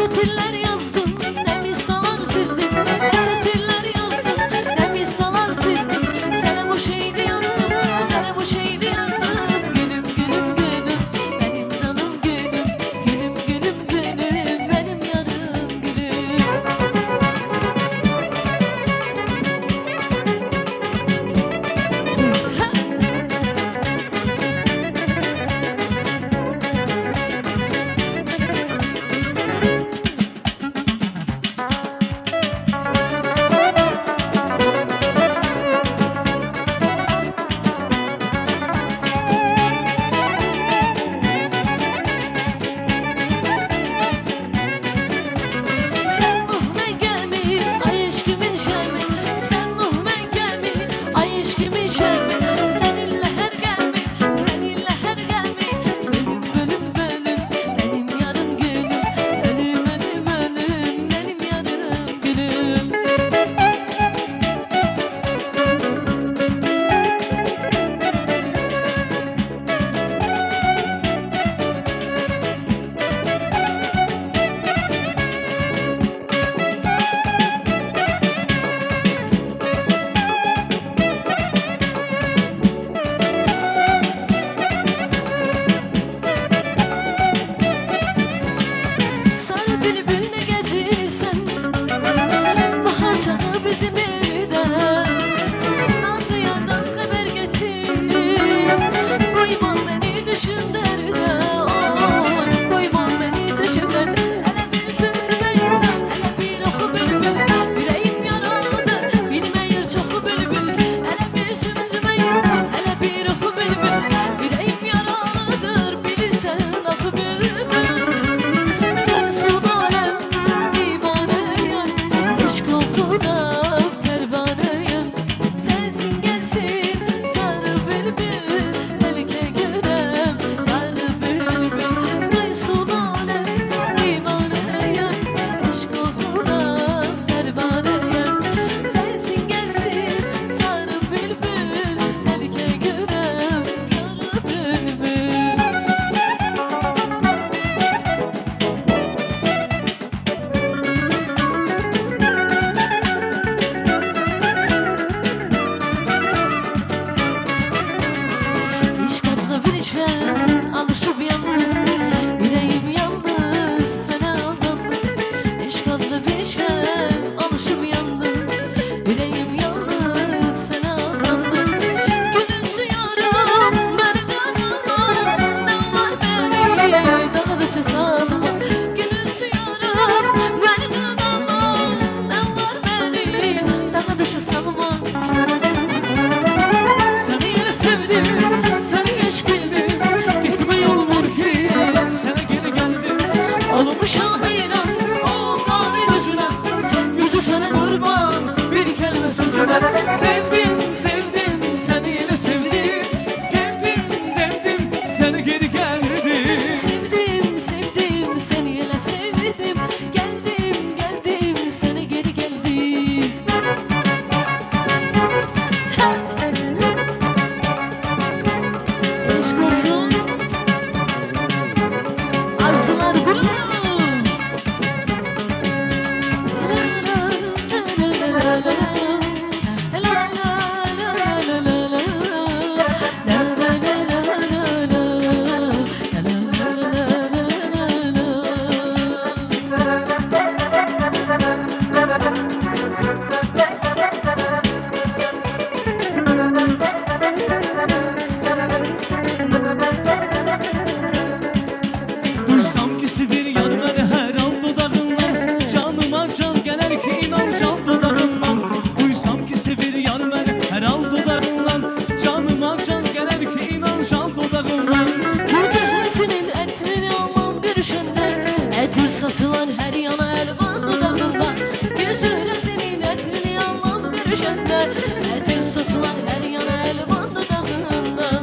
Esetirler yazdım, ne misalar çizdim. Esetirler yazdım, ne misalar çizdim. Sana bu şeydi yazdım, sana bu şeydi yazdım. Gülüm gülüm gülüm, benim canım gülüm. Gülüm gülüm gülüm, benim yarım gülüm. Sen nuhme gelmi, ay eşkimin şermi. Sen nuhme gelmi, ay eşkimin şermi. Seninle her gelmi, seninle her gelmi. Ölüm ölüm ölüm, benim yarım gülüm. Ölüm ölüm ölüm, benim yarım gülüm. Sarı bülbül ne gezirsen, bahar çağı bizim evde. Nazlı yardan haber getir, koyma beni düşün derde. Oy, koyma beni düşün derde. Hele bir sözündeyim, hele bir oku bülbül. Yüreğim yaralıdır, bilmeyir çoku bülbül. Hele bir sözündeyim, hele bir oku bülbül. Yüreğim yaralıdır, bilirsen oku bülbül. Dönsün alem divaneyim, aşk kokuna pervaneyim. Sensin gelsin sarı bülbül, melike görem yarı bülbül. Dönsün alem divaneyim, aşk kokuna pervaneyim. Sensin gelsin sarı bülbül, melike görem yarı bülbül. İşkatla bir işe alışıp yandım, yüreğim yalnız sana aldım. İşkatla bir işe alışıp yandım, yüreğim yalnız sana aldandım. Gülümsüyorum merdan Allah, dağlar beni dağ dışı sanma. Gülümsüyorum merdan Allah, dağlar beni dağ dışı sanma. Seni yine sevdim, seni eşk bildim. Gitme yolmur ki sana geri geldim. Olmuşam hayran, o gari gözüne. Yüzü sana kurban, bir kelime sözüne. Sevdim, sevdim, seni yine sevdim. Sevdim, sevdim, seni geri geldim. Sevdim, sevdim, seni yine sevdim. Geldim, geldim, seni geri geldim. Aşk olsun, arzular gurur. Duysam ki sevir yar beni her an dudağından. Canıma can gelir ki inan can dudağından. Duysam ki sevir yar beni her an dudağından. Canıma can gelir ki inan can dudağından. Bu cehresinin etrini almam görüşende. Etir satılan her yana elvan dudağında. Göz cehresinin etrini almam görüşende. Etir satılan her yana elvan dudağında.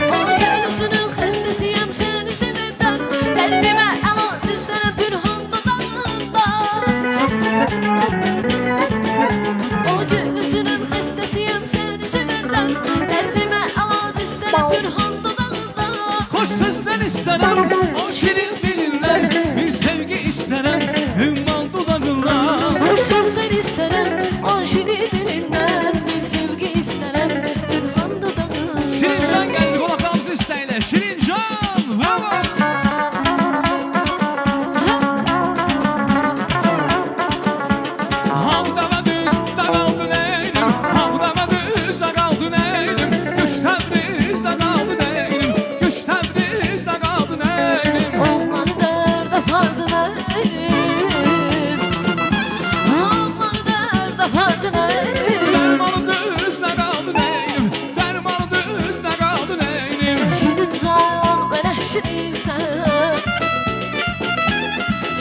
O gönlüsünün hastesiyim seni sevenden. Derdime elaç isterim pürhan dudağında. O gönlüsünün hastesiyim seni sevenden. Derdime elaç isterim pürhan dudağında. Koş sözler isterim, o şirin dilinden bir sevgi isterim, ümmal dudağından. Hoş sözler isterim, o şirin dilinden bir sevgi isterim, ümmal dudağından. Şirincan geldi kulaklarımızı isteyle. Şirincan, bravo. Hamdama düz da kaldı neydim, hamdama düz da kaldı neydim, güçten düz da kaldı neydim, güçten düz da kaldı neydim. Oğlanı derde vardı neydim, oğlanı derde vardı neydim. Dermanı düz da kaldı neydim, dermanı düz da kaldı neydim. Şirincan bana şirinsen,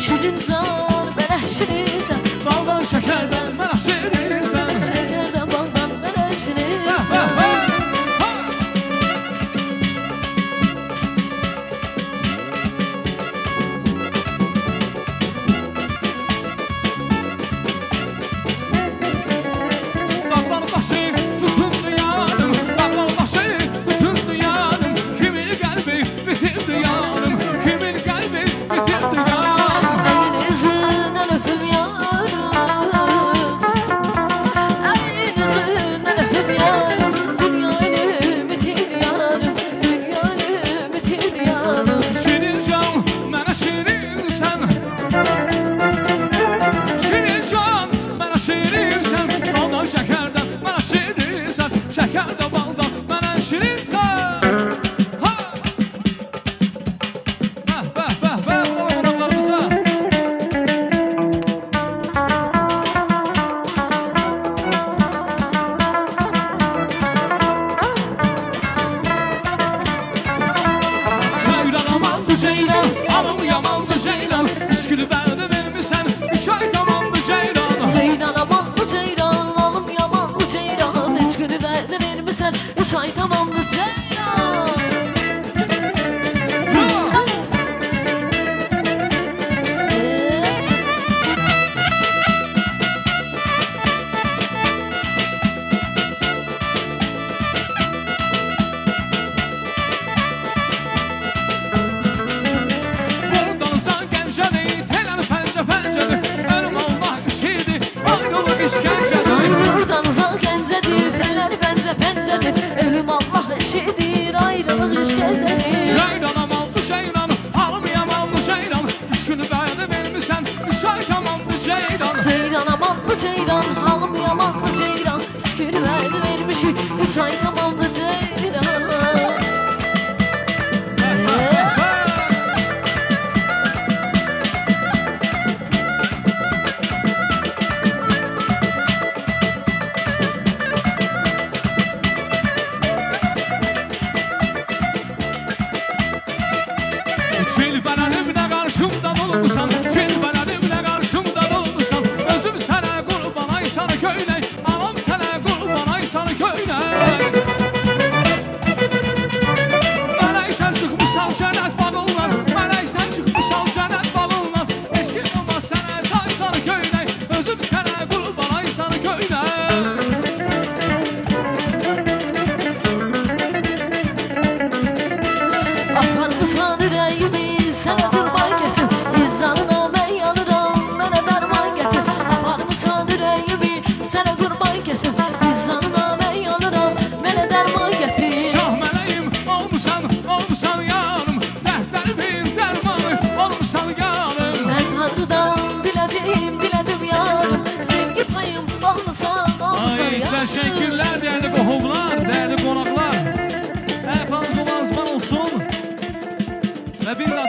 şirincan bana şirinsen, Baldan şekerden bana şirinsen. şekerden baldan bana Ha, ha, şirinsen. ha, ha. Dağlar başı tutundu yanım, dağlar başı tutundu yanım. Kimin kalbi bitirdi yanım, kimin kalbi bitirdi yanım. Elinizden öpüm yarım, elinizden öpüm yarım. Dünyanı bitir yarım, dünyanı bitir yarım. Şirincan bana şirinsen, şirincan bana şirinsen. Baldan şekerden bana şirinsen, şekerden baldan bana şirinsen. Ha! Oğlanlarımıza. Ceylan amandı ceylan, alım yamandı ceylan. Üskülü verdi vermişsen, üç ay tamamdı ceylan. Ceylan amanlı ceylan, alım yamanlı ceylan. Üç günü verdi vermişsen, üç ay tamamdı ceylan. Buradan sen gencedi, telen pence pencedi. Ölüm Allah işiydi, ayrılık işkencedir. Ay buradan uzak enzedir, teler benze penzedir. Ölüm Allah eşidir, ayrılık işkencedir. Ceylan amandı ceylan, alım yamandı ceylan. Üç günü verdi vermişsen, üç ay tamamdı ceylan. Ceylan amanlı ceylan, halım yamanlı ceylan. Üç günü verdi vermişim, üç ay tamamdı ceylan. Çilbelenimle karşımda dolmuşsan, çilbelenimle karşımda dolmuşsan. Özüm sana kurban ay sarı köyley, anam sana kurban ay sarı köyley. Mənəysən çıxmışsan cənət balınlar, mənəysən çıxmışsan cənət balınlar. Heç kim olmaz sənə tay sarı köyley, özüm sənə kurban ay sarı köyley. Aparmısan ürəyimi, sənə qurban kəsim. İzzanına mən yanıram, mənə dərman gətir. Aparmısan ürəyimi, sənə qurban kəsim. İzzanına mən yanıram, mənə dərman gətir. Şah mələyim olmuşsan, olmuşsan yarım. Dərdlərimin dərmanı olmuşsan yarım. Mən Tanrıdan dilədim yarım. Sevgi payım olmasa, olmasa Ay yarım. təşəkkürlər dəyərli qohumlar, dəyərli qonaqlar. Hepiniz qulağınız var olsun. Və bir daha